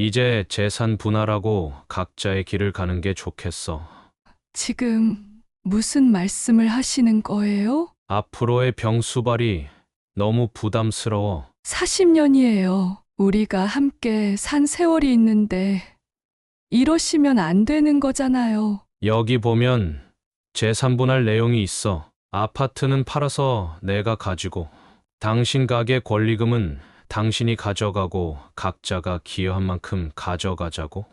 이제 재산 분할하고 각자의 길을 가는 게 좋겠어. 지금 무슨 말씀을 하시는 거예요? 앞으로의 병수발이 너무 부담스러워. 40년이에요. 우리가 함께 산 세월이 있는데 이러시면 안 되는 거잖아요. 여기 보면 재산 분할 내용이 있어. 아파트는 팔아서 내가 가지고, 당신 가게 권리금은 당신이 가져가고 각자가 기여한 만큼 가져가자고.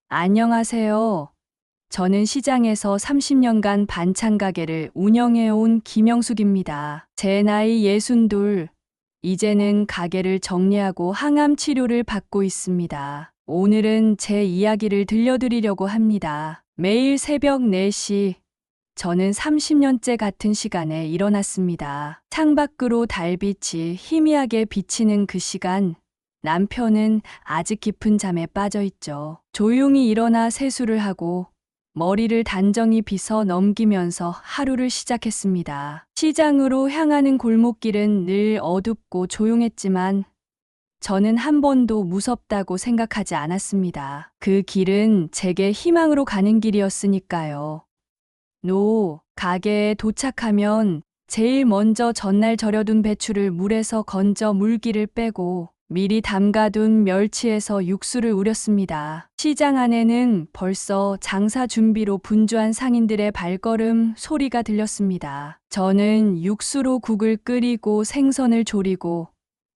안녕하세요. 저는 시장에서 30년간 반찬 가게를 운영해온 김영숙입니다. 제 나이 62, 이제는 가게를 정리하고 항암 치료를 받고 있습니다. 오늘은 제 이야기를 들려드리려고 합니다. 매일 새벽 4시, 저는 30년째 같은 시간에 일어났습니다. 창밖으로 달빛이 희미하게 비치는 그 시간, 남편은 아직 깊은 잠에 빠져 있죠. 조용히 일어나 세수를 하고 머리를 단정히 빗어 넘기면서 하루를 시작했습니다. 시장으로 향하는 골목길은 늘 어둡고 조용했지만 저는 한 번도 무섭다고 생각하지 않았습니다. 그 길은 제게 희망으로 가는 길이었으니까요. 가게에 도착하면 제일 먼저 전날 절여둔 배추를 물에서 건져 물기를 빼고 미리 담가둔 멸치에서 육수를 우렸습니다. 시장 안에는 벌써 장사 준비로 분주한 상인들의 발걸음 소리가 들렸습니다. 저는 육수로 국을 끓이고 생선을 조리고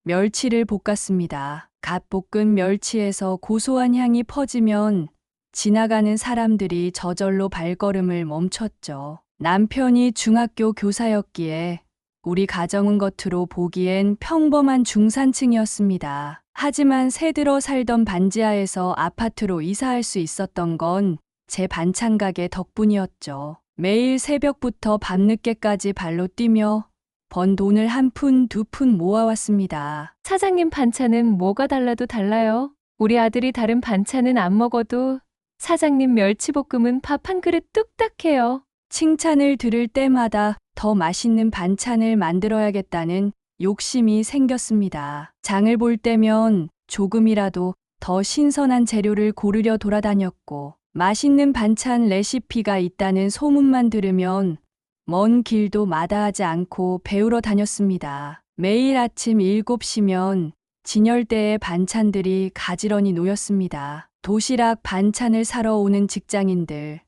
멸치를 볶았습니다. 갓 볶은 멸치에서 고소한 향이 퍼지면 지나가는 사람들이 저절로 발걸음을 멈췄죠. 남편이 중학교 교사였기에 우리 가정은 겉으로 보기엔 평범한 중산층이었습니다. 하지만 새들어 살던 반지하에서 아파트로 이사할 수 있었던 건 제 반찬 가게 덕분이었죠. 매일 새벽부터 밤늦게까지 발로 뛰며 번 돈을 한 푼, 두 푼 모아왔습니다. 사장님 반찬은 뭐가 달라도 달라요. 우리 아들이 다른 반찬은 안 먹어도 사장님 멸치볶음은 밥 한 그릇 뚝딱 해요. 칭찬을 들을 때마다 더 맛있는 반찬을 만들어야겠다는 욕심이 생겼습니다. 장을 볼 때면 조금이라도 더 신선한 재료를 고르려 돌아다녔고, 맛있는 반찬 레시피가 있다는 소문만 들으면 먼 길도 마다하지 않고 배우러 다녔습니다. 매일 아침 7시면 진열대에 반찬들이 가지런히 놓였습니다. 도시락 반찬을 사러 오는 직장인들,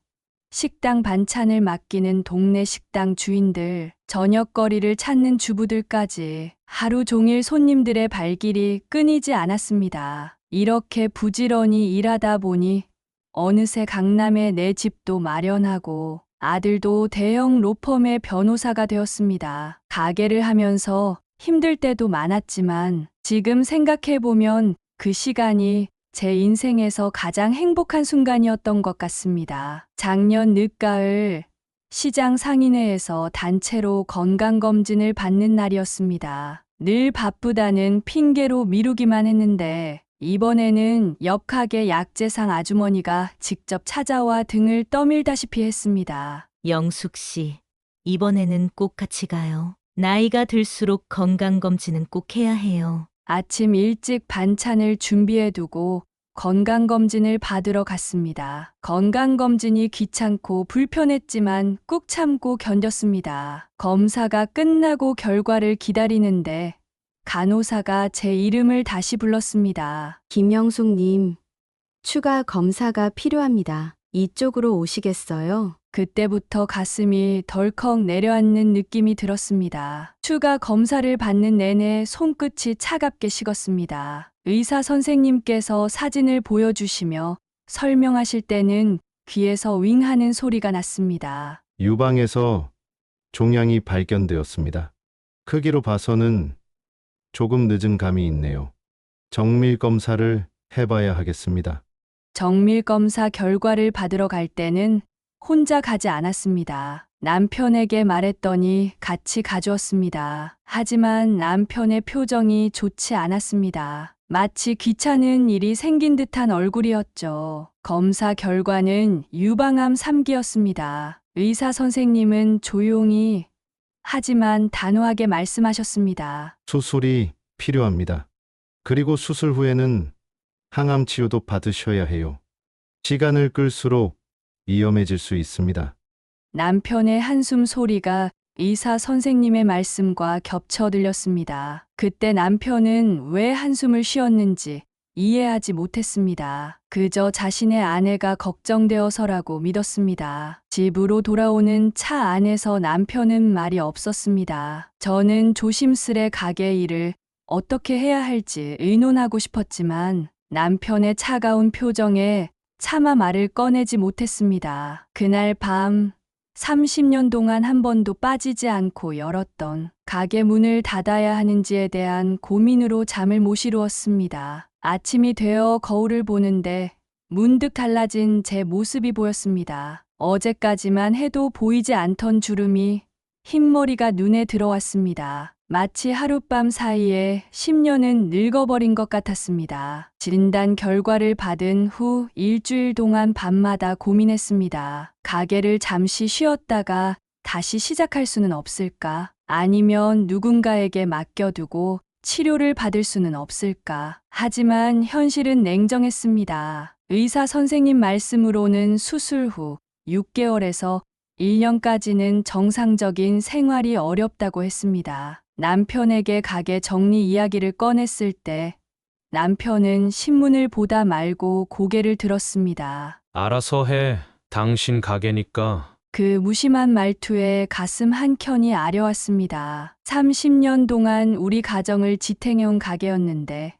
식당 반찬을 맡기는 동네 식당 주인들, 저녁거리를 찾는 주부들까지 하루 종일 손님들의 발길이 끊이지 않았습니다. 이렇게 부지런히 일하다 보니 어느새 강남에 내 집도 마련하고 아들도 대형 로펌의 변호사가 되었습니다. 가게를 하면서 힘들 때도 많았지만 지금 생각해보면 그 시간이 제 인생에서 가장 행복한 순간이었던 것 같습니다. 작년 늦가을 시장 상인회에서 단체로 건강검진을 받는 날이었습니다. 늘 바쁘다는 핑계로 미루기만 했는데 이번에는 옆 가게 약재상 아주머니가 직접 찾아와 등을 떠밀다시피 했습니다. 영숙 씨, 이번에는 꼭 같이 가요. 나이가 들수록 건강검진은 꼭 해야 해요. 아침 일찍 반찬을 준비해두고 건강검진을 받으러 갔습니다. 건강검진이 귀찮고 불편했지만 꾹 참고 견뎠습니다. 검사가 끝나고 결과를 기다리는데 간호사가 제 이름을 다시 불렀습니다. 김영숙님, 추가 검사가 필요합니다. 이쪽으로 오시겠어요? 그때부터 가슴이 덜컥 내려앉는 느낌이 들었습니다. 추가 검사를 받는 내내 손끝이 차갑게 식었습니다. 의사 선생님께서 사진을 보여주시며 설명하실 때는 귀에서 윙 하는 소리가 났습니다. 유방에서 종양이 발견되었습니다. 크기로 봐서는 조금 늦은 감이 있네요. 정밀 검사를 해봐야 하겠습니다. 정밀 검사 결과를 받으러 갈 때는 혼자 가지 않았습니다. 남편에게 말했더니 같이 가주었습니다. 하지만 남편의 표정이 좋지 않았습니다. 마치 귀찮은 일이 생긴 듯한 얼굴이었죠. 검사 결과는 유방암 3기였습니다. 의사 선생님은 조용히 하지만 단호하게 말씀하셨습니다. 수술이 필요합니다. 그리고 수술 후에는 항암 치료도 받으셔야 해요. 시간을 끌수록 위험해질 수 있습니다. 남편의 한숨 소리가 의사 선생님의 말씀과 겹쳐 들렸습니다. 그때 남편은 왜 한숨을 쉬었는지 이해하지 못했습니다. 그저 자신의 아내가 걱정되어서라고 믿었습니다. 집으로 돌아오는 차 안에서 남편은 말이 없었습니다. 저는 조심스레 가게 일을 어떻게 해야 할지 의논하고 싶었지만 남편의 차가운 표정에 차마 말을 꺼내지 못했습니다. 그날 밤 30년 동안 한 번도 빠지지 않고 열었던 가게 문을 닫아야 하는지에 대한 고민으로 잠을 못 이루었습니다. 아침이 되어 거울을 보는데 문득 달라진 제 모습이 보였습니다. 어제까지만 해도 보이지 않던 주름이 흰머리가 눈에 들어왔습니다. 마치 하룻밤 사이에 10년은 늙어버린 것 같았습니다. 진단 결과를 받은 후 일주일 동안 밤마다 고민했습니다. 가게를 잠시 쉬었다가 다시 시작할 수는 없을까? 아니면 누군가에게 맡겨두고 치료를 받을 수는 없을까? 하지만 현실은 냉정했습니다. 의사 선생님 말씀으로는 수술 후 6개월에서 1년까지는 정상적인 생활이 어렵다고 했습니다. 남편에게 가게 정리 이야기를 꺼냈을 때 남편은 신문을 보다 말고 고개를 들었습니다. 알아서 해. 당신 가게니까. 그 무심한 말투에 가슴 한켠이 아려왔습니다. 30년 동안 우리 가정을 지탱해온 가게였는데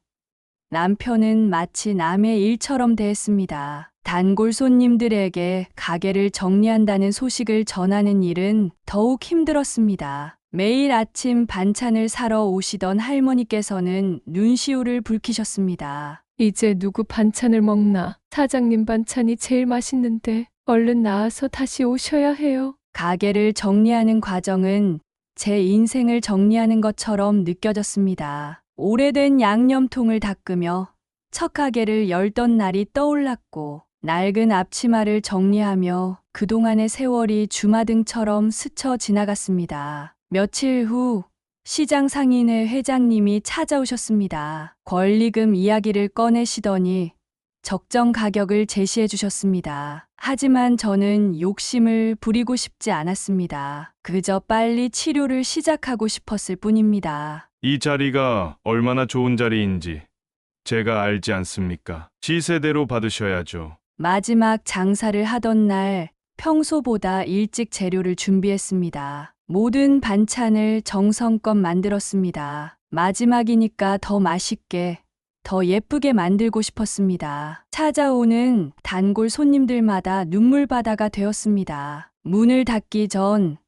남편은 마치 남의 일처럼 대했습니다. 단골 손님들에게 가게를 정리한다는 소식을 전하는 일은 더욱 힘들었습니다. 매일 아침 반찬을 사러 오시던 할머니께서는 눈시울을 붉히셨습니다. 이제 누구 반찬을 먹나? 사장님 반찬이 제일 맛있는데 얼른 나와서 다시 오셔야 해요. 가게를 정리하는 과정은 제 인생을 정리하는 것처럼 느껴졌습니다. 오래된 양념통을 닦으며 첫 가게를 열던 날이 떠올랐고 낡은 앞치마를 정리하며 그동안의 세월이 주마등처럼 스쳐 지나갔습니다. 며칠 후 시장 상인회 회장님이 찾아오셨습니다. 권리금 이야기를 꺼내시더니 적정 가격을 제시해 주셨습니다. 하지만 저는 욕심을 부리고 싶지 않았습니다. 그저 빨리 치료를 시작하고 싶었을 뿐입니다. 이 자리가 얼마나 좋은 자리인지 제가 알지 않습니까? 시세대로 받으셔야죠. 마지막 장사를 하던 날 평소보다 일찍 재료를 준비했습니다. 모든 반찬을 정성껏 만들었습니다. 마지막이니까 더 맛있게, 더 예쁘게 만들고 싶었습니다. 찾아오는 단골 손님들마다 눈물바다가 되었습니다. 문을 닫기 전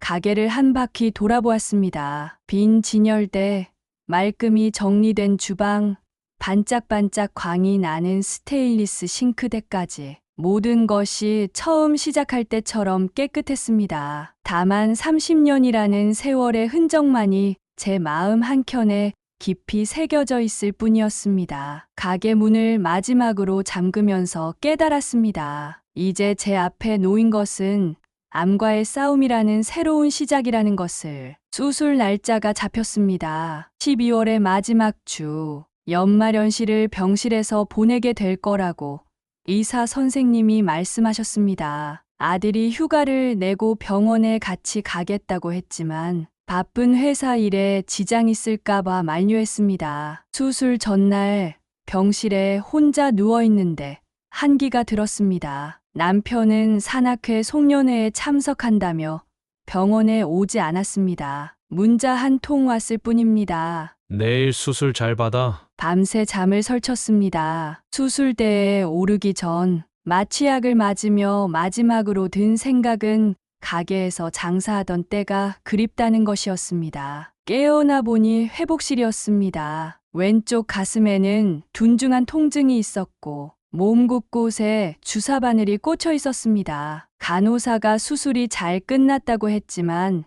가게를 한 바퀴 돌아보았습니다. 빈 진열대, 말끔히 정리된 주방, 반짝반짝 광이 나는 스테인리스 싱크대까지 모든 것이 처음 시작할 때처럼 깨끗했습니다. 다만 30년이라는 세월의 흔적만이 제 마음 한켠에 깊이 새겨져 있을 뿐이었습니다. 가게 문을 마지막으로 잠그면서 깨달았습니다. 이제 제 앞에 놓인 것은 암과의 싸움이라는 새로운 시작이라는 것을. 수술 날짜가 잡혔습니다. 12월의 마지막 주. 연말연시를 병실에서 보내게 될 거라고 의사 선생님이 말씀하셨습니다. 아들이 휴가를 내고 병원에 같이 가겠다고 했지만 바쁜 회사 일에 지장 있을까봐 만류했습니다. 수술 전날 병실에 혼자 누워있는데 한기가 들었습니다. 남편은 산악회 송년회에 참석한다며 병원에 오지 않았습니다. 문자 한 통 왔을 뿐입니다. 내일 수술 잘 받아. 밤새 잠을 설쳤습니다. 수술대에 오르기 전 마취약을 맞으며 마지막으로 든 생각은 가게에서 장사하던 때가 그립다는 것이었습니다. 깨어나 보니 회복실이었습니다. 왼쪽 가슴에는 둔중한 통증이 있었고 몸 곳곳에 주사 바늘이 꽂혀 있었습니다. 간호사가 수술이 잘 끝났다고 했지만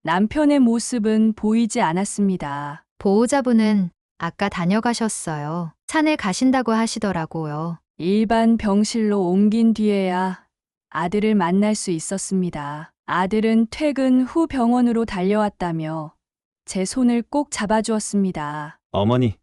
남편의 모습은 보이지 않았습니다. 보호자분은 아까 다녀가셨어요. 산에 가신다고 하시더라고요. 일반 병실로 옮긴 뒤에야 아들을 만날 수 있었습니다. 아들은 퇴근 후 병원으로 달려왔다며 제 손을 꼭 잡아주었습니다. 어머니,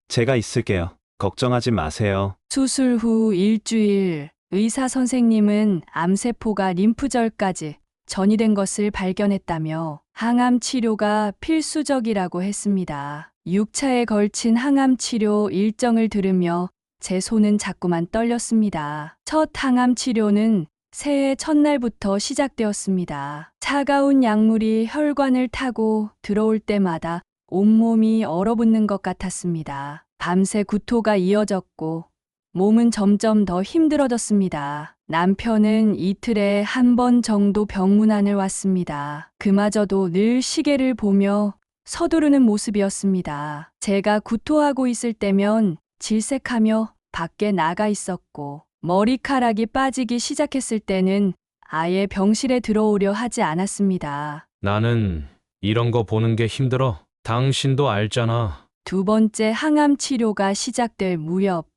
제가 있을게요. 걱정하지 마세요. 수술 후 일주일, 의사 선생님은 암세포가 림프절까지 전이된 것을 발견했다며 항암 치료가 필수적이라고 했습니다. 6차에 걸친 항암 치료 일정을 들으며 제 손은 자꾸만 떨렸습니다. 첫 항암 치료는 새해 첫날부터 시작되었습니다. 차가운 약물이 혈관을 타고 들어올 때마다 온몸이 얼어붙는 것 같았습니다. 밤새 구토가 이어졌고 몸은 점점 더 힘들어졌습니다. 남편은 이틀에 한 번 정도 병문안을 왔습니다. 그마저도 늘 시계를 보며 서두르는 모습이었습니다. 제가 구토하고 있을 때면 질색하며 밖에 나가 있었고 머리카락이 빠지기 시작했을 때는 아예 병실에 들어오려 하지 않았습니다. 나는 이런 거 보는 게 힘들어. 당신도 알잖아. 두 번째 항암 치료가 시작될 무렵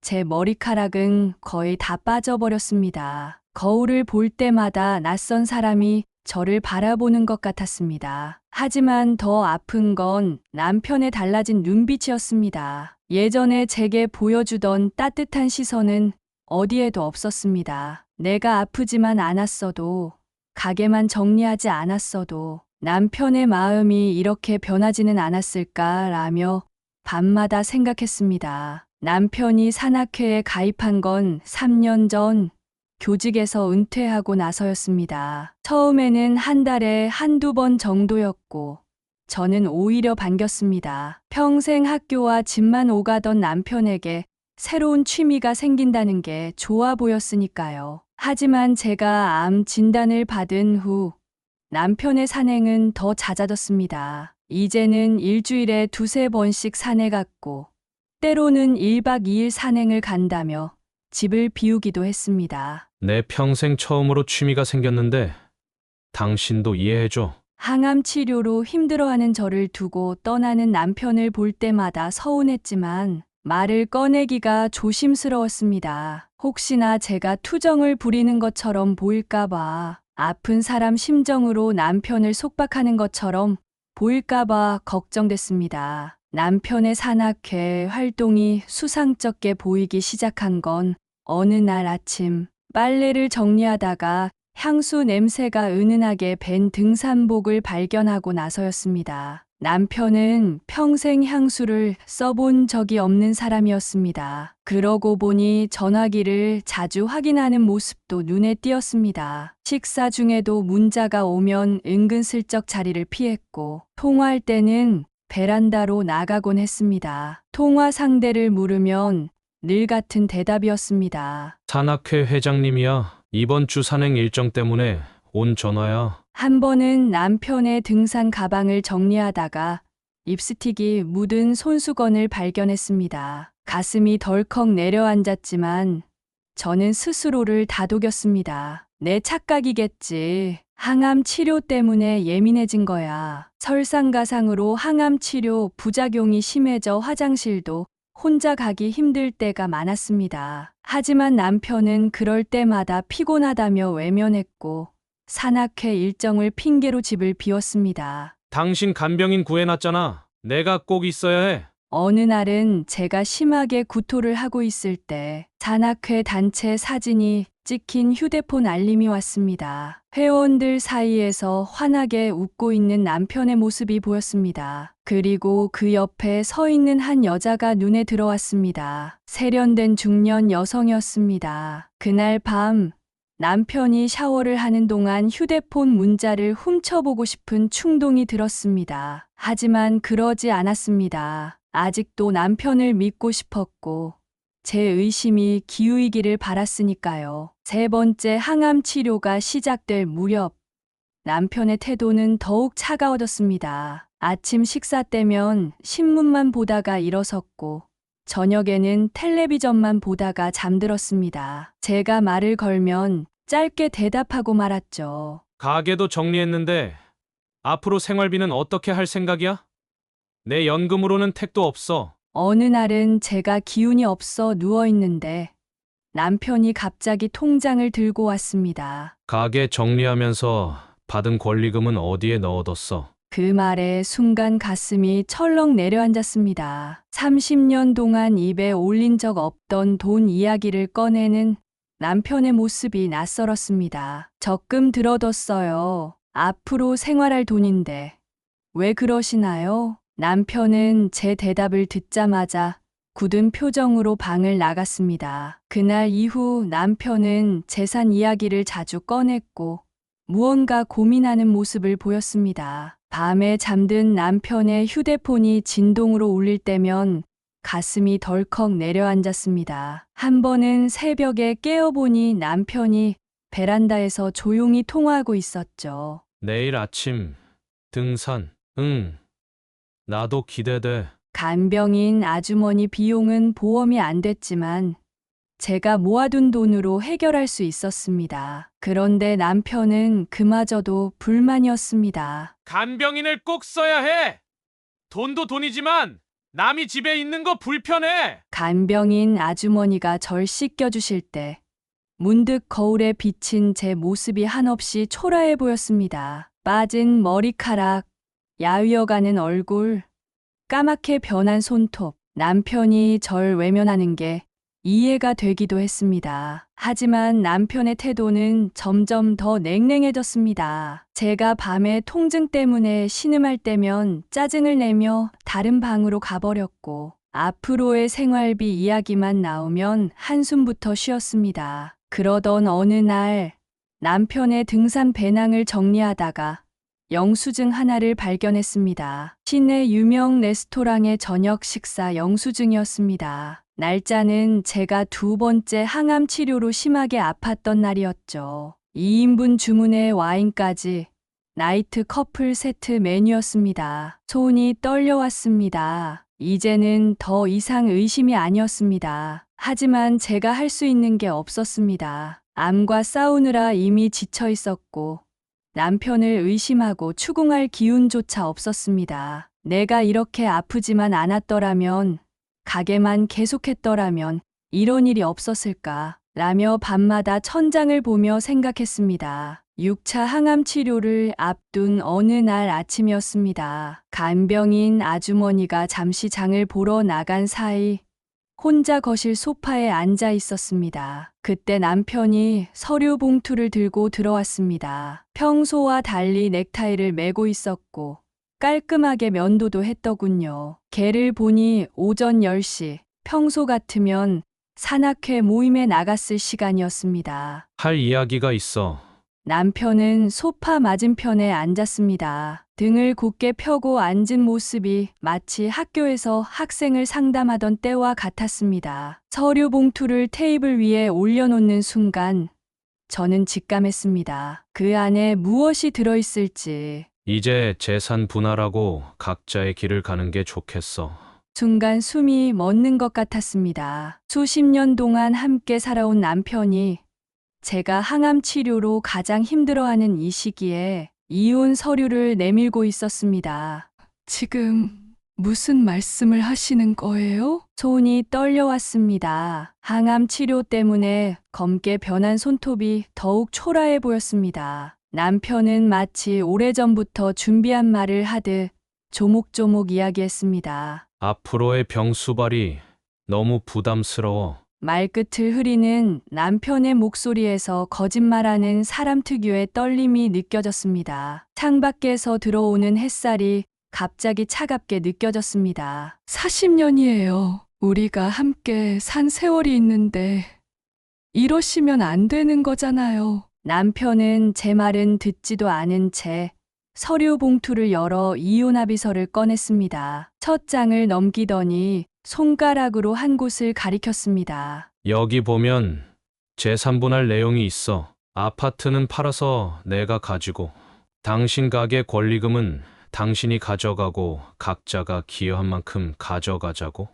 제 머리카락은 거의 다 빠져버렸습니다. 거울을 볼 때마다 낯선 사람이 저를 바라보는 것 같았습니다. 하지만 더 아픈 건 남편의 달라진 눈빛이었습니다. 예전에 제게 보여주던 따뜻한 시선은 어디에도 없었습니다. 내가 아프지만 않았어도, 가게만 정리하지 않았어도 남편의 마음이 이렇게 변하지는 않았을까라며 밤마다 생각했습니다. 남편이 산악회에 가입한 건 3년 전 교직에서 은퇴하고 나서였습니다. 처음에는 한 달에 한두 번 정도였고 저는 오히려 반겼습니다. 평생 학교와 집만 오가던 남편에게 새로운 취미가 생긴다는 게 좋아 보였으니까요. 하지만 제가 암 진단을 받은 후 남편의 산행은 더 잦아졌습니다. 이제는 일주일에 2~3번씩 산에 갔고 때로는 1박 2일 산행을 간다며 집을 비우기도 했습니다. 내 평생 처음으로 취미가 생겼는데 당신도 이해해줘. 항암 치료로 힘들어하는 저를 두고 떠나는 남편을 볼 때마다 서운했지만 말을 꺼내기가 조심스러웠습니다. 혹시나 제가 투정을 부리는 것처럼 보일까봐, 아픈 사람 심정으로 남편을 속박하는 것처럼 보일까봐 걱정됐습니다. 남편의 산악회 활동이 수상쩍게 보이기 시작한 건 어느 날 아침 빨래를 정리하다가 향수 냄새가 은은하게 밴 등산복을 발견하고 나서였습니다. 남편은 평생 향수를 써본 적이 없는 사람이었습니다. 그러고 보니 전화기를 자주 확인하는 모습도 눈에 띄었습니다. 식사 중에도 문자가 오면 은근슬쩍 자리를 피했고 통화할 때는 베란다로 나가곤 했습니다. 통화 상대를 물으면 늘 같은 대답이었습니다. 산악회 회장님이야. 이번 주 산행 일정 때문에 온 전화야. 한 번은 남편의 등산 가방을 정리하다가 립스틱이 묻은 손수건을 발견했습니다. 가슴이 덜컥 내려앉았지만 저는 스스로를 다독였습니다. 내 착각이겠지. 항암 치료 때문에 예민해진 거야. 설상가상으로 항암 치료 부작용이 심해져 화장실도 혼자 가기 힘들 때가 많았습니다. 하지만 남편은 그럴 때마다 피곤하다며 외면했고 산악회 일정을 핑계로 집을 비웠습니다. 당신 간병인 구해놨잖아. 내가 꼭 있어야 해. 어느 날은 제가 심하게 구토를 하고 있을 때 산악회 단체 사진이 찍힌 휴대폰 알림이 왔습니다. 회원들 사이에서 환하게 웃고 있는 남편의 모습이 보였습니다. 그리고 그 옆에 서 있는 한 여자가 눈에 들어왔습니다. 세련된 중년 여성이었습니다. 그날 밤 남편이 샤워를 하는 동안 휴대폰 문자를 훔쳐보고 싶은 충동이 들었습니다. 하지만 그러지 않았습니다. 아직도 남편을 믿고 싶었고 제 의심이 기우이기를 바랐으니까요. 세 번째 항암 치료가 시작될 무렵 남편의 태도는 더욱 차가워졌습니다. 아침 식사 때면 신문만 보다가 일어섰고 저녁에는 텔레비전만 보다가 잠들었습니다. 제가 말을 걸면 짧게 대답하고 말았죠. 가게도 정리했는데 앞으로 생활비는 어떻게 할 생각이야? 내 연금으로는 택도 없어. 어느 날은 제가 기운이 없어 누워있는데 남편이 갑자기 통장을 들고 왔습니다. 가게 정리하면서 받은 권리금은 어디에 넣어뒀어? 그 말에 순간 가슴이 철렁 내려앉았습니다. 30년 동안 입에 올린 적 없던 돈 이야기를 꺼내는 남편의 모습이 낯설었습니다. 적금 들어뒀어요. 앞으로 생활할 돈인데. 왜 그러시나요? 남편은 제 대답을 듣자마자 굳은 표정으로 방을 나갔습니다. 그날 이후 남편은 재산 이야기를 자주 꺼냈고 무언가 고민하는 모습을 보였습니다. 밤에 잠든 남편의 휴대폰이 진동으로 울릴 때면 가슴이 덜컥 내려앉았습니다. 한 번은 새벽에 깨어보니 남편이 베란다에서 조용히 통화하고 있었죠. 내일 아침 등산. 응. 나도 기대돼. 간병인 아주머니 비용은 보험이 안 됐지만 제가 모아둔 돈으로 해결할 수 있었습니다. 그런데 남편은 그마저도 불만이었습니다. 간병인을 꼭 써야 해. 돈도 돈이지만 남이 집에 있는 거 불편해. 간병인 아주머니가 절 씻겨주실 때 문득 거울에 비친 제 모습이 한없이 초라해 보였습니다. 빠진 머리카락, 야위어가는 얼굴, 까맣게 변한 손톱, 남편이 절 외면하는 게 이해가 되기도 했습니다. 하지만 남편의 태도는 점점 더 냉랭해졌습니다. 제가 밤에 통증 때문에 신음할 때면 짜증을 내며 다른 방으로 가버렸고 앞으로의 생활비 이야기만 나오면 한숨부터 쉬었습니다. 그러던 어느 날 남편의 등산 배낭을 정리하다가 영수증 하나를 발견했습니다. 시내 유명 레스토랑의 저녁 식사 영수증이었습니다. 날짜는 제가 2번째 항암 치료로 심하게 아팠던 날이었죠. 2인분 주문에 와인까지 나이트 커플 세트 메뉴였습니다. 손이 떨려왔습니다. 이제는 더 이상 의심이 아니었습니다. 하지만 제가 할 수 있는 게 없었습니다. 암과 싸우느라 이미 지쳐 있었고 남편을 의심하고 추궁할 기운조차 없었습니다. 내가 이렇게 아프지만 않았더라면, 가게만 계속했더라면 이런 일이 없었을까 라며 밤마다 천장을 보며 생각했습니다. 6차 항암 치료를 앞둔 어느 날 아침이었습니다. 간병인 아주머니가 잠시 장을 보러 나간 사이 혼자 거실 소파에 앉아 있었습니다. 그때 남편이 서류 봉투를 들고 들어왔습니다. 평소와 달리 넥타이를 매고 있었고 깔끔하게 면도도 했더군요. 걔를 보니 오전 10시, 평소 같으면 산악회 모임에 나갔을 시간이었습니다. 할 이야기가 있어. 남편은 소파 맞은편에 앉았습니다. 등을 곧게 펴고 앉은 모습이 마치 학교에서 학생을 상담하던 때와 같았습니다. 서류 봉투를 테이블 위에 올려놓는 순간 저는 직감했습니다. 그 안에 무엇이 들어있을지. 이제 재산 분할하고 각자의 길을 가는 게 좋겠어. 순간 숨이 멎는 것 같았습니다. 수십 년 동안 함께 살아온 남편이 제가 항암 치료로 가장 힘들어하는 이 시기에 이혼 서류를 내밀고 있었습니다. 지금 무슨 말씀을 하시는 거예요? 손이 떨려왔습니다. 항암 치료 때문에 검게 변한 손톱이 더욱 초라해 보였습니다. 남편은 마치 오래전부터 준비한 말을 하듯 조목조목 이야기했습니다. 앞으로의 병수발이 너무 부담스러워. 말끝을 흐리는 남편의 목소리에서 거짓말하는 사람 특유의 떨림이 느껴졌습니다. 창밖에서 들어오는 햇살이 갑자기 차갑게 느껴졌습니다. 40년이에요. 우리가 함께 산 세월이 있는데 이러시면 안 되는 거잖아요. 남편은 제 말은 듣지도 않은 채 서류 봉투를 열어 이혼 합의서를 꺼냈습니다. 첫 장을 넘기더니 손가락으로 한 곳을 가리켰습니다. 여기 보면 재산 분할 내용이 있어. 아파트는 팔아서 내가 가지고, 당신 가게 권리금은 당신이 가져가고 각자가 기여한 만큼 가져가자고.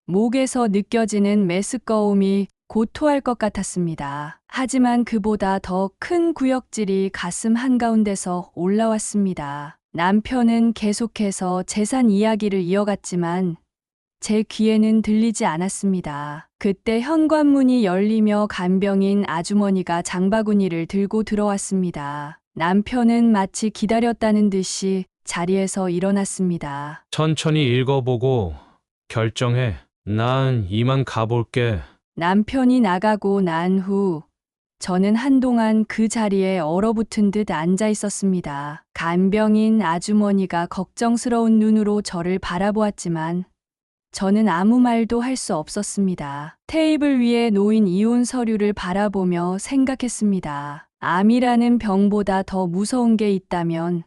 목에서 느껴지는 메스꺼움이 곧 토할 것 같았습니다. 하지만 그보다 더 큰 구역질이 가슴 한가운데서 올라왔습니다. 남편은 계속해서 재산 이야기를 이어갔지만 제 귀에는 들리지 않았습니다. 그때 현관문이 열리며 간병인 아주머니가 장바구니를 들고 들어왔습니다. 남편은 마치 기다렸다는 듯이 자리에서 일어났습니다. 천천히 읽어보고 결정해. 난 이만 가볼게. 남편이 나가고 난 후 저는 한동안 그 자리에 얼어붙은 듯 앉아 있었습니다. 간병인 아주머니가 걱정스러운 눈으로 저를 바라보았지만 저는 아무 말도 할 수 없었습니다. 테이블 위에 놓인 이혼 서류를 바라보며 생각했습니다. 암이라는 병보다 더 무서운 게 있다면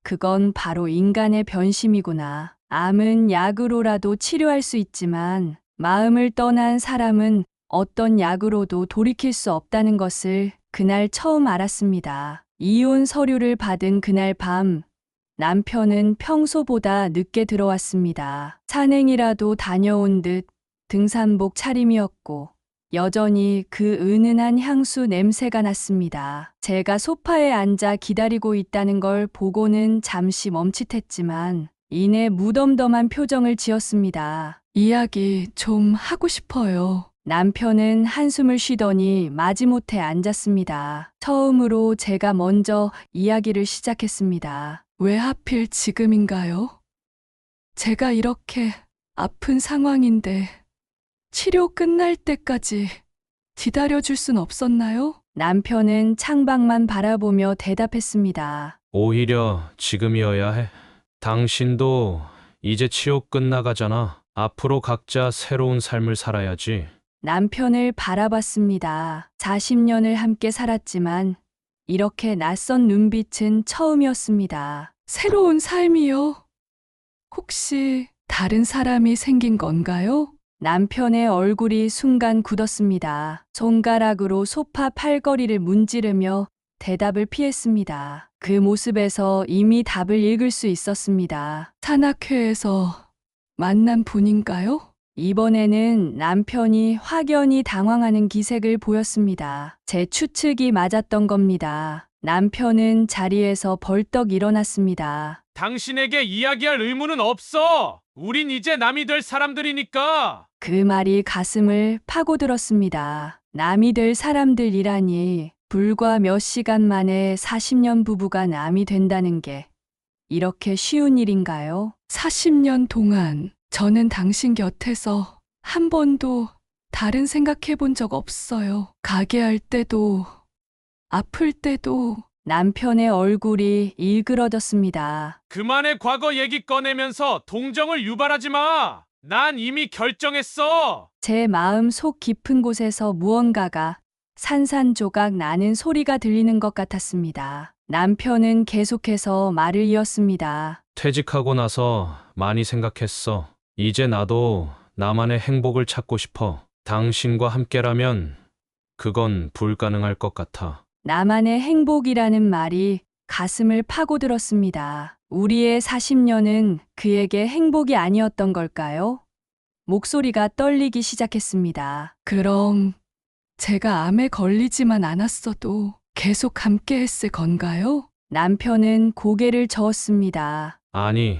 그건 바로 인간의 변심이구나. 암은 약으로라도 치료할 수 있지만 마음을 떠난 사람은 어떤 약으로도 돌이킬 수 없다는 것을 그날 처음 알았습니다. 이혼 서류를 받은 그날 밤 남편은 평소보다 늦게 들어왔습니다. 산행이라도 다녀온 듯 등산복 차림이었고 여전히 그 은은한 향수 냄새가 났습니다. 제가 소파에 앉아 기다리고 있다는 걸 보고는 잠시 멈칫했지만 이내 무덤덤한 표정을 지었습니다. 이야기 좀 하고 싶어요. 남편은 한숨을 쉬더니 마지못해 앉았습니다. 처음으로 제가 먼저 이야기를 시작했습니다. 왜 하필 지금인가요? 제가 이렇게 아픈 상황인데 치료 끝날 때까지 기다려줄 순 없었나요? 남편은 창밖만 바라보며 대답했습니다. 오히려 지금이어야 해. 당신도 이제 치료 끝나가잖아. 앞으로 각자 새로운 삶을 살아야지. 남편을 바라봤습니다. 40년을 함께 살았지만 이렇게 낯선 눈빛은 처음이었습니다. 새로운 삶이요? 혹시 다른 사람이 생긴 건가요? 남편의 얼굴이 순간 굳었습니다. 손가락으로 소파 팔걸이를 문지르며 대답을 피했습니다. 그 모습에서 이미 답을 읽을 수 있었습니다. 산악회에서 만난 분인가요? 이번에는 남편이 확연히 당황하는 기색을 보였습니다. 제 추측이 맞았던 겁니다. 남편은 자리에서 벌떡 일어났습니다. 당신에게 이야기할 의무는 없어. 우린 이제 남이 될 사람들이니까. 그 말이 가슴을 파고들었습니다. 남이 될 사람들이라니 불과 몇 시간 만에 40년 부부가 남이 된다는 게 이렇게 쉬운 일인가요? 40년 동안 저는 당신 곁에서 한 번도 다른 생각해 본 적 없어요. 가게 할 때도 아플 때도. 남편의 얼굴이 일그러졌습니다. 그만의 과거 얘기 꺼내면서 동정을 유발하지 마. 난 이미 결정했어. 제 마음 속 깊은 곳에서 무언가가 산산조각 나는 소리가 들리는 것 같았습니다. 남편은 계속해서 말을 이었습니다. 퇴직하고 나서 많이 생각했어. 이제 나도 나만의 행복을 찾고 싶어. 당신과 함께라면 그건 불가능할 것 같아. 나만의 행복이라는 말이 가슴을 파고들었습니다. 우리의 40년은 그에게 행복이 아니었던 걸까요? 목소리가 떨리기 시작했습니다. 그럼 제가 암에 걸리지만 않았어도 계속 함께 했을 건가요? 남편은 고개를 저었습니다. 아니,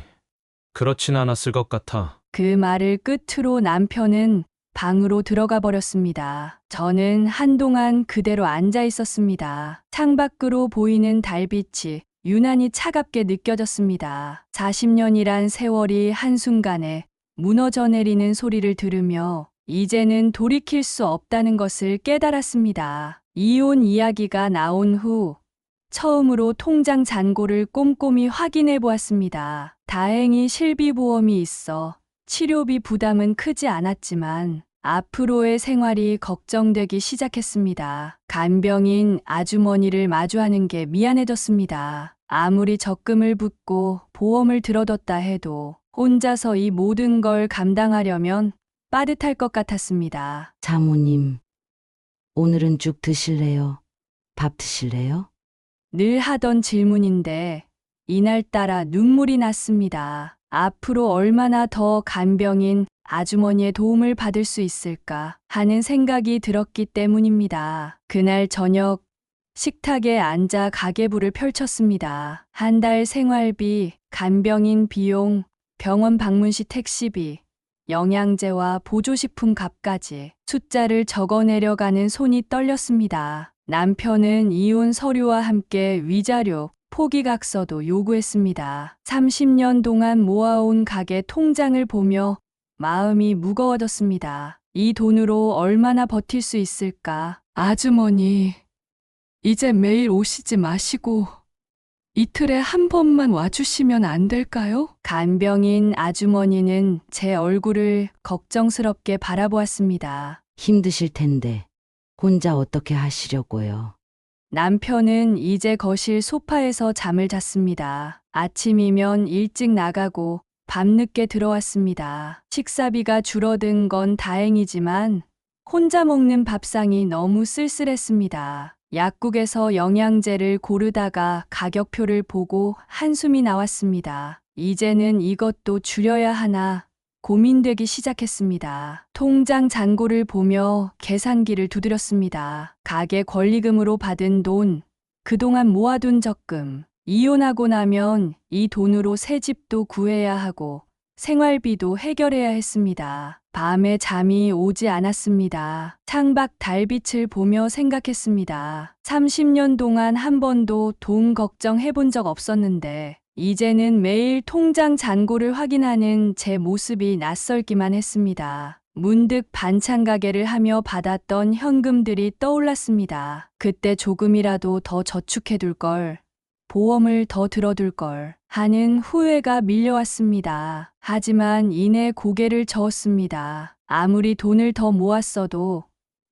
그렇진 않았을 것 같아. 그 말을 끝으로 남편은 방으로 들어가 버렸습니다. 저는 한동안 그대로 앉아 있었습니다. 창밖으로 보이는 달빛이 유난히 차갑게 느껴졌습니다. 40년이란 세월이 한순간에 무너져 내리는 소리를 들으며 이제는 돌이킬 수 없다는 것을 깨달았습니다. 이혼 이야기가 나온 후 처음으로 통장 잔고를 꼼꼼히 확인해 보았습니다. 다행히 실비보험이 있어 치료비 부담은 크지 않았지만 앞으로의 생활이 걱정되기 시작했습니다. 간병인 아주머니를 마주하는 게 미안해졌습니다. 아무리 적금을 붓고 보험을 들어뒀다 해도 혼자서 이 모든 걸 감당하려면 빠듯할 것 같았습니다. 사모님, 오늘은 죽 드실래요? 밥 드실래요? 늘 하던 질문인데 이날따라 눈물이 났습니다. 앞으로 얼마나 더 간병인 아주머니의 도움을 받을 수 있을까 하는 생각이 들었기 때문입니다. 그날 저녁 식탁에 앉아 가계부를 펼쳤습니다. 한 달 생활비, 간병인 비용, 병원 방문 시 택시비, 영양제와 보조식품 값까지 숫자를 적어내려가는 손이 떨렸습니다. 남편은 이혼 서류와 함께 위자료, 포기각서도 요구했습니다. 30년 동안 모아온 가게 통장을 보며 마음이 무거워졌습니다. 이 돈으로 얼마나 버틸 수 있을까? 아주머니, 이제 매일 오시지 마시고 이틀에 한 번만 와주시면 안 될까요? 간병인 아주머니는 제 얼굴을 걱정스럽게 바라보았습니다. 힘드실 텐데 혼자 어떻게 하시려고요? 남편은 이제 거실 소파에서 잠을 잤습니다. 아침이면 일찍 나가고 밤늦게 들어왔습니다. 식사비가 줄어든 건 다행이지만 혼자 먹는 밥상이 너무 쓸쓸했습니다. 약국에서 영양제를 고르다가 가격표를 보고 한숨이 나왔습니다. 이제는 이것도 줄여야 하나 고민되기 시작했습니다. 통장 잔고를 보며 계산기를 두드렸습니다. 가게 권리금으로 받은 돈, 그동안 모아둔 적금, 이혼하고 나면 이 돈으로 새 집도 구해야 하고 생활비도 해결해야 했습니다. 밤에 잠이 오지 않았습니다. 창밖 달빛을 보며 생각했습니다. 30년 동안 한 번도 돈 걱정해 본 적 없었는데 이제는 매일 통장 잔고를 확인하는 제 모습이 낯설기만 했습니다. 문득 반찬 가게를 하며 받았던 현금들이 떠올랐습니다. 그때 조금이라도 더 저축해둘 걸, 보험을 더 들어둘 걸 하는 후회가 밀려왔습니다. 하지만 이내 고개를 저었습니다. 아무리 돈을 더 모았어도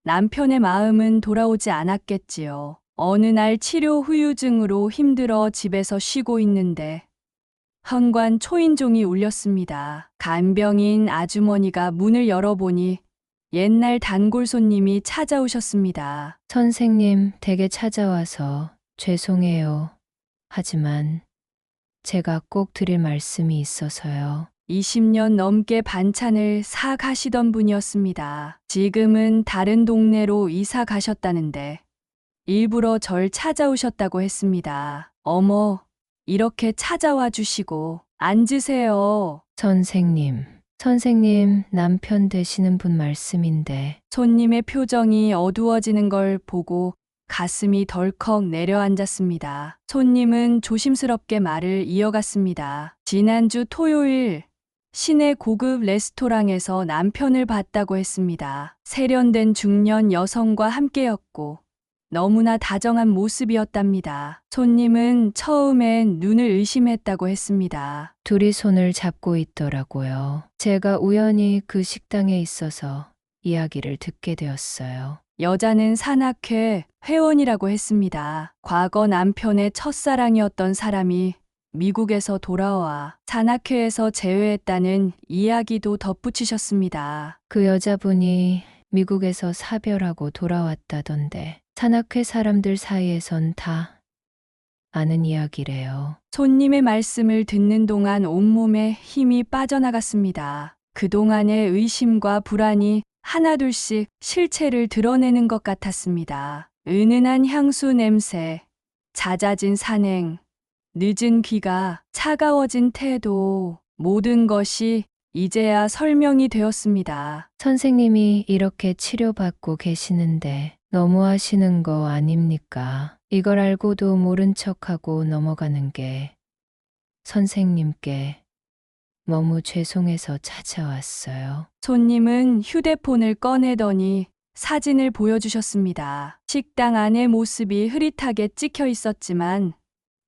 남편의 마음은 돌아오지 않았겠지요. 어느 날 치료 후유증으로 힘들어 집에서 쉬고 있는데 현관 초인종이 울렸습니다. 간병인 아주머니가 문을 열어보니 옛날 단골 손님이 찾아오셨습니다. 선생님 댁에 찾아와서 죄송해요. 하지만 제가 꼭 드릴 말씀이 있어서요. 20년 넘게 반찬을 사 가시던 분이었습니다. 지금은 다른 동네로 이사 가셨다는데 일부러 절 찾아오셨다고 했습니다. 어머, 이렇게 찾아와 주시고 앉으세요. 선생님 남편 되시는 분 말씀인데 손님의 표정이 어두워지는 걸 보고 가슴이 덜컥 내려앉았습니다. 손님은 조심스럽게 말을 이어갔습니다. 지난주 토요일 시내 고급 레스토랑에서 남편을 봤다고 했습니다. 세련된 중년 여성과 함께였고 너무나 다정한 모습이었답니다. 손님은 처음엔 눈을 의심했다고 했습니다. 둘이 손을 잡고 있더라고요. 제가 우연히 그 식당에 있어서 이야기를 듣게 되었어요. 여자는 산악회 회원이라고 했습니다. 과거 남편의 첫사랑이었던 사람이 미국에서 돌아와 산악회에서 제외했다는 이야기도 덧붙이셨습니다. 그 여자분이 미국에서 사별하고 돌아왔다던데 산악회 사람들 사이에선 다 아는 이야기래요. 손님의 말씀을 듣는 동안 온몸에 힘이 빠져나갔습니다. 그동안의 의심과 불안이 하나둘씩 실체를 드러내는 것 같았습니다. 은은한 향수 냄새, 잦아진 산행, 늦은 귀가, 차가워진 태도, 모든 것이 이제야 설명이 되었습니다. 선생님이 이렇게 치료받고 계시는데 너무하시는 거 아닙니까? 이걸 알고도 모른 척하고 넘어가는 게 선생님께 너무 죄송해서 찾아왔어요. 손님은 휴대폰을 꺼내더니 사진을 보여주셨습니다. 식당 안의 모습이 흐릿하게 찍혀 있었지만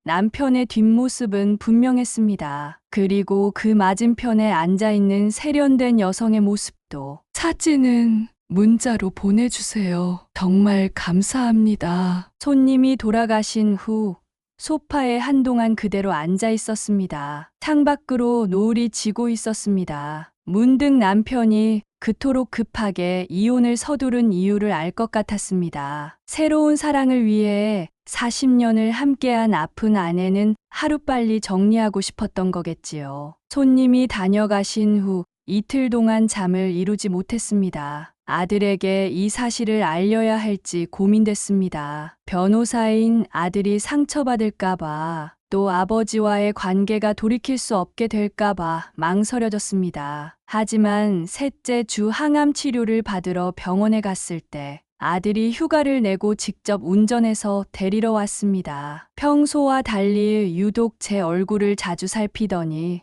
남편의 뒷모습은 분명했습니다. 그리고 그 맞은편에 앉아있는 세련된 여성의 모습도. 사진은 문자로 보내주세요. 정말 감사합니다. 손님이 돌아가신 후 소파에 한동안 그대로 앉아 있었습니다. 창밖으로 노을이 지고 있었습니다. 문득 남편이 그토록 급하게 이혼을 서두른 이유를 알 것 같았습니다. 새로운 사랑을 위해 40년을 함께한 아픈 아내는 하루빨리 정리하고 싶었던 거겠지요. 손님이 다녀가신 후 이틀 동안 잠을 이루지 못했습니다. 아들에게 이 사실을 알려야 할지 고민됐습니다. 변호사인 아들이 상처받을까봐, 또 아버지와의 관계가 돌이킬 수 없게 될까봐 망설여졌습니다. 하지만 셋째 주 항암 치료를 받으러 병원에 갔을 때 아들이 휴가를 내고 직접 운전해서 데리러 왔습니다. 평소와 달리 유독 제 얼굴을 자주 살피더니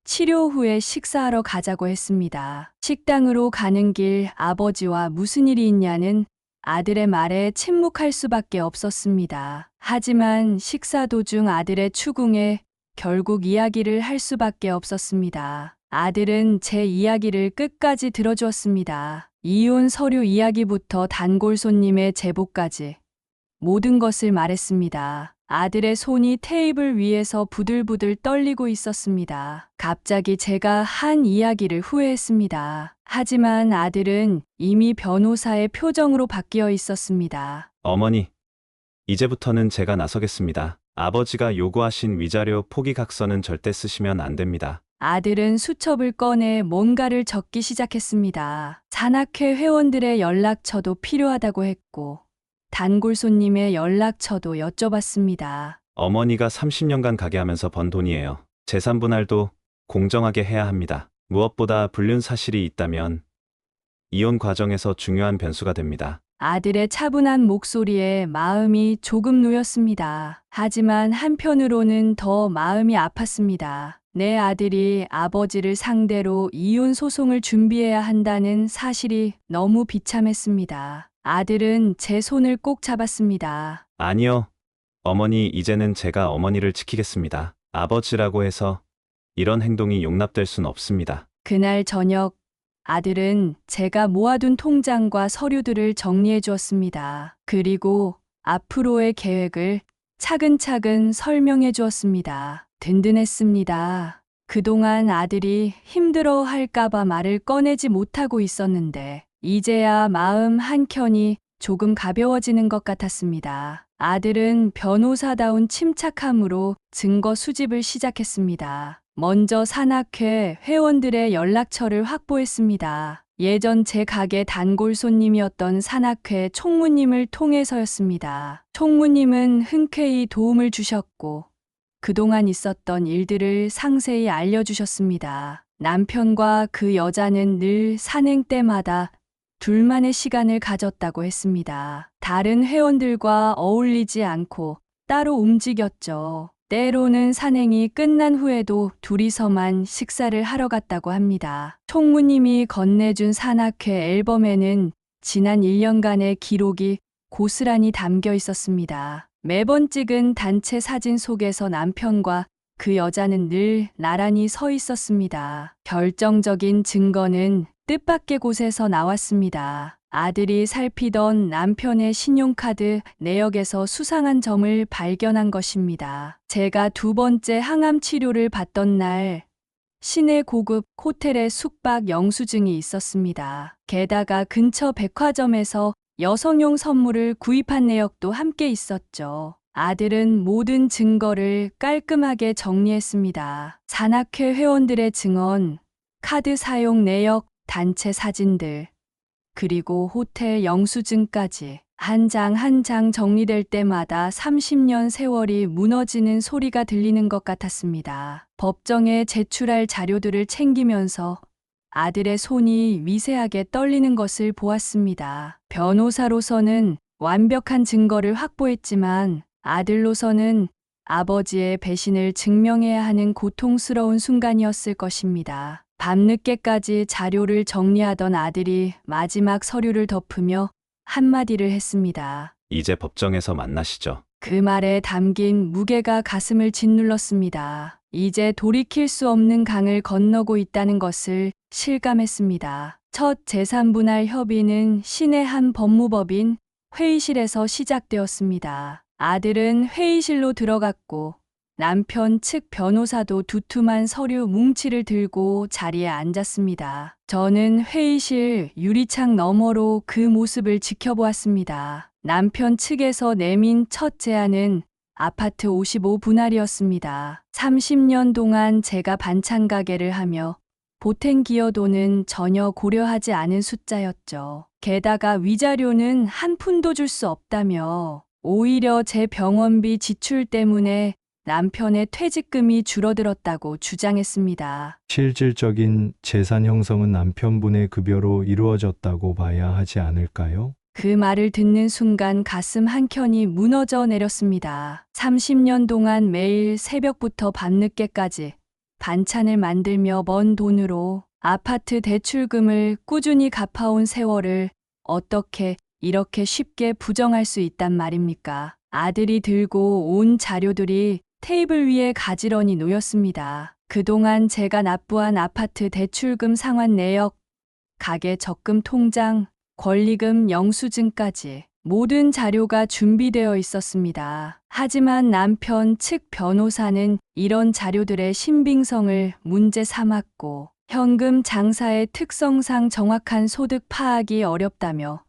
치료 후에 식사하러 가자고 했습니다. 식당으로 가는 길 아버지와 무슨 일이 있냐는 아들의 말에 침묵할 수밖에 없었습니다. 하지만 식사 도중 아들의 추궁에 결국 이야기를 할 수밖에 없었습니다. 아들은 제 이야기를 끝까지 들어주었습니다. 이혼 서류 이야기부터 단골 손님의 제보까지 모든 것을 말했습니다. 아들의 손이 테이블 위에서 부들부들 떨리고 있었습니다. 갑자기 제가 한 이야기를 후회했습니다. 하지만 아들은 이미 변호사의 표정으로 바뀌어 있었습니다. 어머니, 이제부터는 제가 나서겠습니다. 아버지가 요구하신 위자료 포기각서는 절대 쓰시면 안 됩니다. 아들은 수첩을 꺼내 뭔가를 적기 시작했습니다. 산악회 회원들의 연락처도 필요하다고 했고 단골 손님의 연락처도 여쭤봤습니다. 어머니가 30년간 가게 하면서 번 돈이에요. 재산 분할도 공정하게 해야 합니다. 무엇보다 불륜 사실이 있다면 이혼 과정에서 중요한 변수가 됩니다. 아들의 차분한 목소리에 마음이 조금 놓였습니다. 하지만 한편으로는 더 마음이 아팠습니다. 내 아들이 아버지를 상대로 이혼 소송을 준비해야 한다는 사실이 너무 비참했습니다. 아들은 제 손을 꼭 잡았습니다. 아니요. 어머니, 이제는 제가 어머니를 지키겠습니다. 아버지라고 해서 이런 행동이 용납될 순 없습니다. 그날 저녁 아들은 제가 모아둔 통장과 서류들을 정리해 주었습니다. 그리고 앞으로의 계획을 차근차근 설명해 주었습니다. 든든했습니다. 그동안 아들이 힘들어 할까봐 말을 꺼내지 못하고 있었는데 이제야 마음 한켠이 조금 가벼워지는 것 같았습니다. 아들은 변호사다운 침착함으로 증거 수집을 시작했습니다. 먼저 산악회 회원들의 연락처를 확보했습니다. 예전 제 가게 단골 손님이었던 산악회 총무님을 통해서였습니다. 총무님은 흔쾌히 도움을 주셨고 그동안 있었던 일들을 상세히 알려주셨습니다. 남편과 그 여자는 늘 산행 때마다 둘만의 시간을 가졌다고 했습니다. 다른 회원들과 어울리지 않고 따로 움직였죠. 때로는 산행이 끝난 후에도 둘이서만 식사를 하러 갔다고 합니다. 총무님이 건네준 산악회 앨범에는 지난 1년간의 기록이 고스란히 담겨 있었습니다. 매번 찍은 단체 사진 속에서 남편과 그 여자는 늘 나란히 서 있었습니다. 결정적인 증거는 뜻밖의 곳에서 나왔습니다. 아들이 살피던 남편의 신용카드 내역에서 수상한 점을 발견한 것입니다. 제가 두 번째 항암 치료를 받던 날 시내 고급 호텔에 숙박 영수증이 있었습니다. 게다가 근처 백화점에서 여성용 선물을 구입한 내역도 함께 있었죠. 아들은 모든 증거를 깔끔하게 정리했습니다. 산악회 회원들의 증언, 카드 사용 내역, 단체 사진들, 그리고 호텔 영수증까지 한 장 한 장 정리될 때마다 30년 세월이 무너지는 소리가 들리는 것 같았습니다. 법정에 제출할 자료들을 챙기면서 아들의 손이 미세하게 떨리는 것을 보았습니다. 변호사로서는 완벽한 증거를 확보했지만 아들로서는 아버지의 배신을 증명해야 하는 고통스러운 순간이었을 것입니다. 밤늦게까지 자료를 정리하던 아들이 마지막 서류를 덮으며 한마디를 했습니다. 이제 법정에서 만나시죠. 그 말에 담긴 무게가 가슴을 짓눌렀습니다. 이제 돌이킬 수 없는 강을 건너고 있다는 것을 실감했습니다. 첫 재산분할 협의는 시내 한 법무법인 회의실에서 시작되었습니다. 아들은 회의실로 들어갔고 남편 측 변호사도 두툼한 서류 뭉치를 들고 자리에 앉았습니다. 저는 회의실 유리창 너머로 그 모습을 지켜보았습니다. 남편 측에서 내민 첫 제안은 아파트 55분할이었습니다. 30년 동안 제가 반찬 가게를 하며 보탬 기여도는 전혀 고려하지 않은 숫자였죠. 게다가 위자료는 한 푼도 줄 수 없다며 오히려 제 병원비 지출 때문에 남편의 퇴직금이 줄어들었다고 주장했습니다. 실질적인 재산 형성은 남편분의 급여로 이루어졌다고 봐야 하지 않을까요? 그 말을 듣는 순간 가슴 한켠이 무너져 내렸습니다. 30년 동안 매일 새벽부터 밤늦게까지 반찬을 만들며 번 돈으로 아파트 대출금을 꾸준히 갚아온 세월을 어떻게 이렇게 쉽게 부정할 수 있단 말입니까? 아들이 들고 온 자료들이 테이블 위에 가지런히 놓였습니다. 그동안 제가 납부한 아파트 대출금 상환 내역, 가계 적금 통장, 권리금 영수증까지 모든 자료가 준비되어 있었습니다. 하지만 남편 측 변호사는 이런 자료들의 신빙성을 문제 삼았고 현금 장사의 특성상 정확한 소득 파악이 어렵다며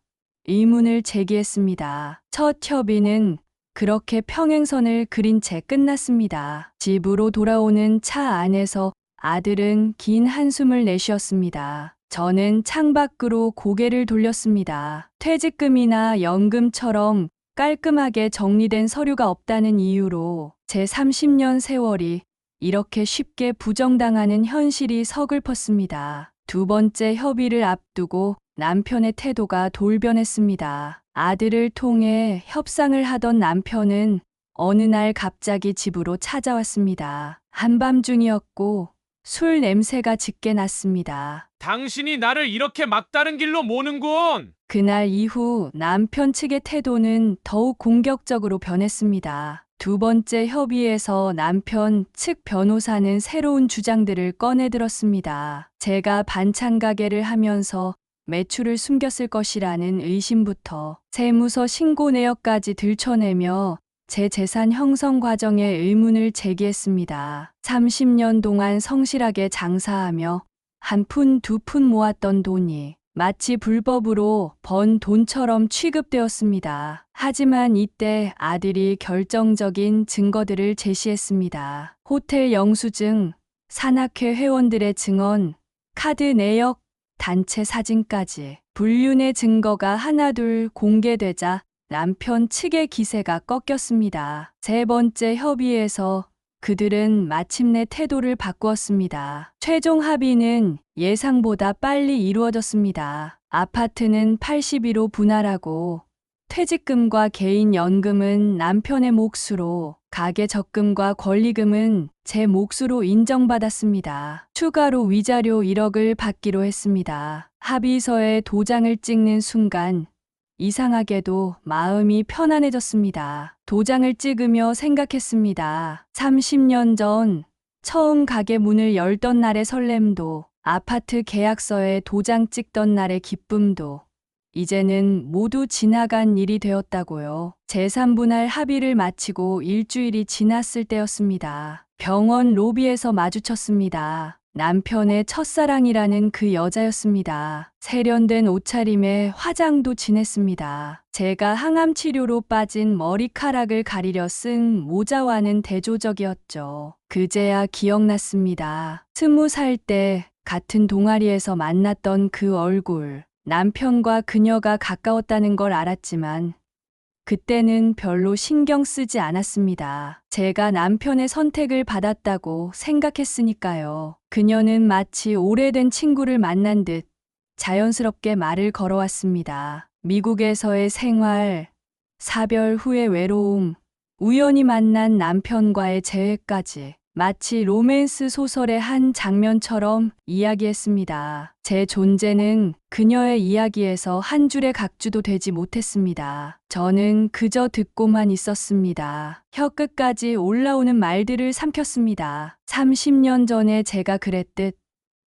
의문을 제기했습니다. 첫 협의는 그렇게 평행선을 그린 채 끝났습니다. 집으로 돌아오는 차 안에서 아들은 긴 한숨을 내쉬었습니다. 저는 창밖으로 고개를 돌렸습니다. 퇴직금이나 연금처럼 깔끔하게 정리된 서류가 없다는 이유로 제 30년 세월이 이렇게 쉽게 부정당하는 현실이 서글펐습니다. 두 번째 협의를 앞두고 남편의 태도가 돌변했습니다. 아들을 통해 협상을 하던 남편은 어느 날 갑자기 집으로 찾아왔습니다. 한밤중이었고 술 냄새가 짙게 났습니다. 당신이 나를 이렇게 막다른 길로 모는군. 그날 이후 남편 측의 태도는 더욱 공격적으로 변했습니다. 두 번째 협의에서 남편 측 변호사는 새로운 주장들을 꺼내들었습니다. 제가 반찬 가게를 하면서 매출을 숨겼을 것이라는 의심부터 세무서 신고 내역까지 들춰내며 제 재산 형성 과정에 의문을 제기했습니다. 30년 동안 성실하게 장사하며 한 푼 두 푼 모았던 돈이 마치 불법으로 번 돈처럼 취급되었습니다. 하지만 이때 아들이 결정적인 증거들을 제시했습니다. 호텔 영수증, 산악회 회원들의 증언, 카드 내역, 단체 사진까지 불륜의 증거가 하나둘 공개되자 남편 측의 기세가 꺾였습니다. 세 번째 협의에서 그들은 마침내 태도를 바꾸었습니다. 최종 합의는 예상보다 빨리 이루어졌습니다. 아파트는 80일로 분할하고 퇴직금과 개인 연금은 남편의 몫으로, 가계 적금과 권리금은 제 몫으로 인정받았습니다. 추가로 위자료 1억을 받기로 했습니다. 합의서에 도장을 찍는 순간 이상하게도 마음이 편안해졌습니다. 도장을 찍으며 생각했습니다. 30년 전 처음 가게 문을 열던 날의 설렘도, 아파트 계약서에 도장 찍던 날의 기쁨도 이제는 모두 지나간 일이 되었다고요. 제3분할 합의를 마치고 일주일이 지났을 때였습니다. 병원 로비에서 마주쳤습니다. 남편의 첫사랑이라는 그 여자였습니다. 세련된 옷차림에 화장도 진했습니다. 제가 항암 치료로 빠진 머리카락을 가리려 쓴 모자와는 대조적이었죠. 그제야 기억났습니다. 20살 때 같은 동아리에서 만났던 그 얼굴. 남편과 그녀가 가까웠다는 걸 알았지만 그때는 별로 신경 쓰지 않았습니다. 제가 남편의 선택을 받았다고 생각했으니까요. 그녀는 마치 오래된 친구를 만난 듯 자연스럽게 말을 걸어왔습니다. 미국에서의 생활, 사별 후의 외로움, 우연히 만난 남편과의 재회까지 마치 로맨스 소설의 한 장면처럼 이야기했습니다. 제 존재는 그녀의 이야기에서 한 줄의 각주도 되지 못했습니다. 저는 그저 듣고만 있었습니다. 혀끝까지 올라오는 말들을 삼켰습니다. 30년 전에 제가 그랬듯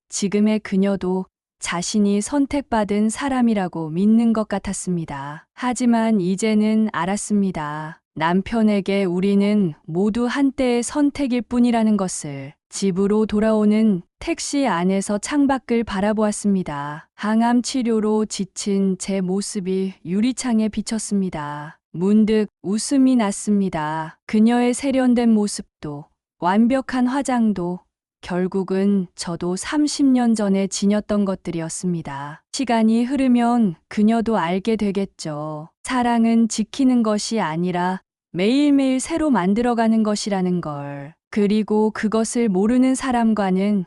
지금의 그녀도 자신이 선택받은 사람이라고 믿는 것 같았습니다. 하지만 이제는 알았습니다. 남편에게 우리는 모두 한때의 선택일 뿐이라는 것을. 집으로 돌아오는 택시 안에서 창밖을 바라보았습니다. 항암 치료로 지친 제 모습이 유리창에 비쳤습니다. 문득 웃음이 났습니다. 그녀의 세련된 모습도, 완벽한 화장도 결국은 저도 30년 전에 지녔던 것들이었습니다. 시간이 흐르면 그녀도 알게 되겠죠. 사랑은 지키는 것이 아니라 매일매일 새로 만들어가는 것이라는 걸. 그리고 그것을 모르는 사람과는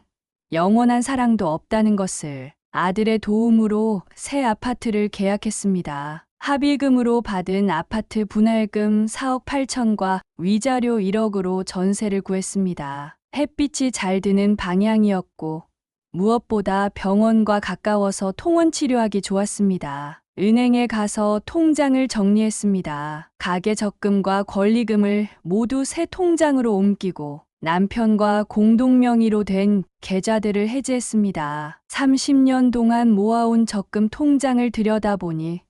영원한 사랑도 없다는 것을. 아들의 도움으로 새 아파트를 계약했습니다. 합의금으로 받은 아파트 분할금 4억 8천과 위자료 1억으로 전세를 구했습니다. 햇빛이 잘 드는 방향이었고 무엇보다 병원과 가까워서 통원 치료하기 좋았습니다. 은행에 가서 통장을 정리했습니다. 가계 적금과 권리금을 모두 새 통장으로 옮기고 남편과 공동 명의로 된 계좌들을 해지했습니다. 30년 동안 모아온 적금 통장을 들여다보니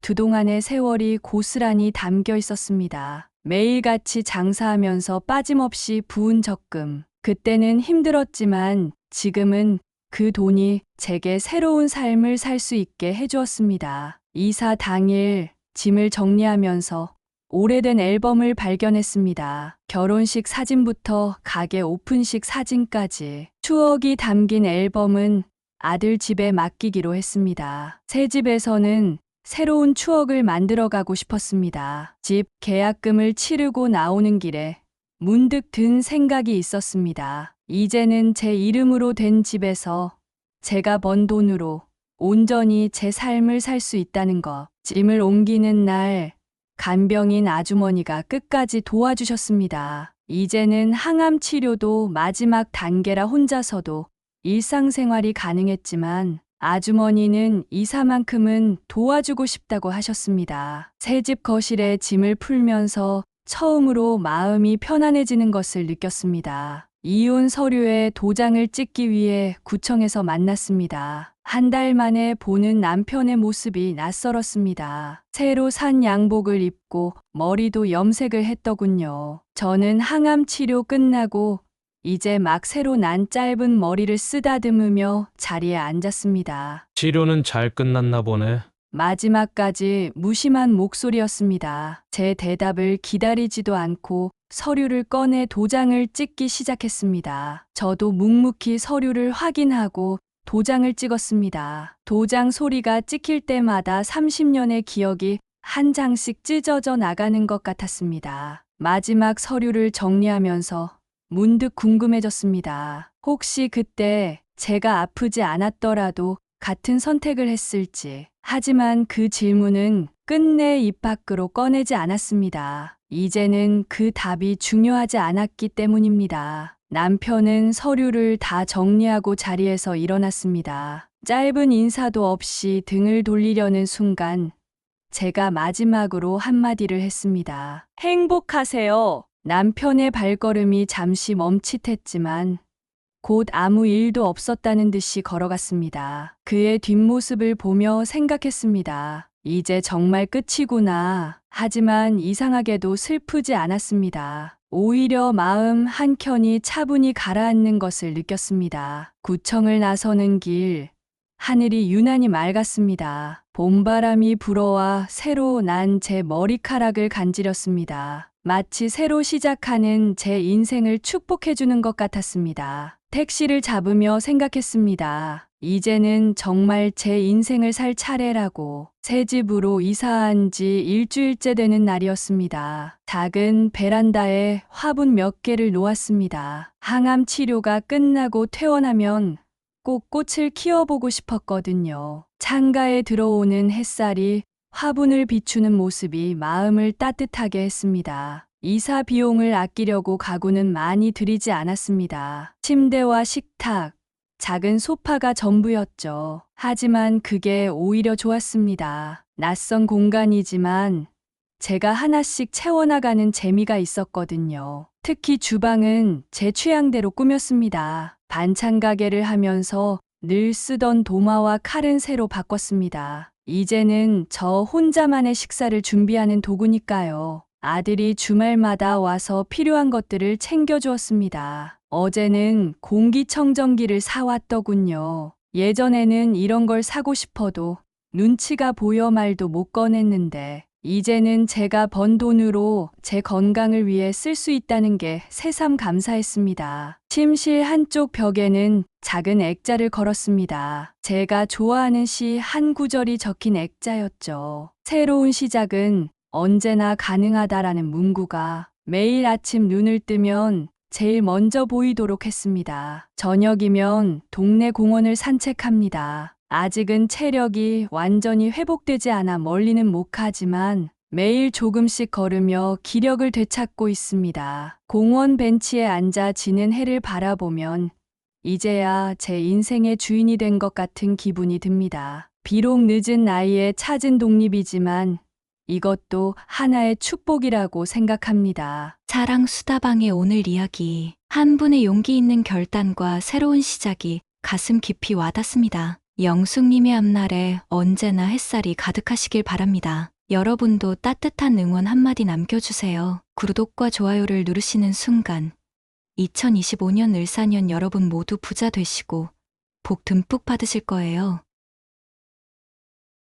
그동안의 세월이 고스란히 담겨 있었습니다. 매일같이 장사하면서 빠짐없이 부은 적금. 그때는 힘들었지만 지금은 그 돈이 제게 새로운 삶을 살 수 있게 해주었습니다. 이사 당일 짐을 정리하면서 오래된 앨범을 발견했습니다. 결혼식 사진부터 가게 오픈식 사진까지 추억이 담긴 앨범은 아들 집에 맡기기로 했습니다. 새 집에서는 새로운 추억을 만들어가고 싶었습니다. 집 계약금을 치르고 나오는 길에 문득 든 생각이 있었습니다. 이제는 제 이름으로 된 집에서 제가 번 돈으로 온전히 제 삶을 살 수 있다는 것. 짐을 옮기는 날 간병인 아주머니가 끝까지 도와주셨습니다. 이제는 항암 치료도 마지막 단계라 혼자서도 일상생활이 가능했지만 아주머니는 이사만큼은 도와주고 싶다고 하셨습니다. 새집 거실에 짐을 풀면서 처음으로 마음이 편안해지는 것을 느꼈습니다. 이혼 서류에 도장을 찍기 위해 구청에서 만났습니다. 한 달 만에 보는 남편의 모습이 낯설었습니다. 새로 산 양복을 입고 머리도 염색을 했더군요. 저는 항암 치료 끝나고 이제 막 새로 난 짧은 머리를 쓰다듬으며 자리에 앉았습니다. 치료는 잘 끝났나 보네. 마지막까지 무심한 목소리였습니다. 제 대답을 기다리지도 않고 서류를 꺼내 도장을 찍기 시작했습니다. 저도 묵묵히 서류를 확인하고 도장을 찍었습니다. 도장 소리가 찍힐 때마다 30년의 기억이 한 장씩 찢어져 나가는 것 같았습니다. 마지막 서류를 정리하면서 문득 궁금해졌습니다. 혹시 그때 제가 아프지 않았더라도 같은 선택을 했을지. 하지만 그 질문은 끝내 입 밖으로 꺼내지 않았습니다. 이제는 그 답이 중요하지 않았기 때문입니다. 남편은 서류를 다 정리하고 자리에서 일어났습니다. 짧은 인사도 없이 등을 돌리려는 순간 제가 마지막으로 한마디를 했습니다. 행복하세요. 남편의 발걸음이 잠시 멈칫했지만 곧 아무 일도 없었다는 듯이 걸어갔습니다. 그의 뒷모습을 보며 생각했습니다. 이제 정말 끝이구나. 하지만 이상하게도 슬프지 않았습니다. 오히려 마음 한켠이 차분히 가라앉는 것을 느꼈습니다. 구청을 나서는 길, 하늘이 유난히 맑았습니다. 봄바람이 불어와 새로 난 제 머리카락을 간지렸습니다. 마치 새로 시작하는 제 인생을 축복해주는 것 같았습니다. 택시를 잡으며 생각했습니다. 이제는 정말 제 인생을 살 차례라고. 새 집으로 이사한 지 일주일째 되는 날이었습니다. 작은 베란다에 화분 몇 개를 놓았습니다. 항암 치료가 끝나고 퇴원하면 꼭 꽃을 키워보고 싶었거든요. 창가에 들어오는 햇살이 화분을 비추는 모습이 마음을 따뜻하게 했습니다. 이사 비용을 아끼려고 가구는 많이 들이지 않았습니다. 침대와 식탁, 작은 소파가 전부였죠. 하지만 그게 오히려 좋았습니다. 낯선 공간이지만 제가 하나씩 채워나가는 재미가 있었거든요. 특히 주방은 제 취향대로 꾸몄습니다. 반찬 가게를 하면서 늘 쓰던 도마와 칼은 새로 바꿨습니다. 이제는 저 혼자만의 식사를 준비하는 도구니까요. 아들이 주말마다 와서 필요한 것들을 챙겨주었습니다. 어제는 공기청정기를 사왔더군요. 예전에는 이런 걸 사고 싶어도 눈치가 보여 말도 못 꺼냈는데 이제는 제가 번 돈으로 제 건강을 위해 쓸 수 있다는 게 새삼 감사했습니다. 침실 한쪽 벽에는 작은 액자를 걸었습니다. 제가 좋아하는 시 한 구절이 적힌 액자였죠. 새로운 시작은 언제나 가능하다라는 문구가 매일 아침 눈을 뜨면 제일 먼저 보이도록 했습니다. 저녁이면 동네 공원을 산책합니다. 아직은 체력이 완전히 회복되지 않아 멀리는 못 가지만 매일 조금씩 걸으며 기력을 되찾고 있습니다. 공원 벤치에 앉아 지는 해를 바라보면 이제야 제 인생의 주인이 된 것 같은 기분이 듭니다. 비록 늦은 나이에 찾은 독립이지만 이것도 하나의 축복이라고 생각합니다. 사랑 수다방의 오늘 이야기, 한 분의 용기 있는 결단과 새로운 시작이 가슴 깊이 와닿습니다. 영숙님의 앞날에 언제나 햇살이 가득하시길 바랍니다. 여러분도 따뜻한 응원 한마디 남겨주세요. 구독과 좋아요를 누르시는 순간 2025년 을사년 여러분 모두 부자 되시고 복 듬뿍 받으실 거예요.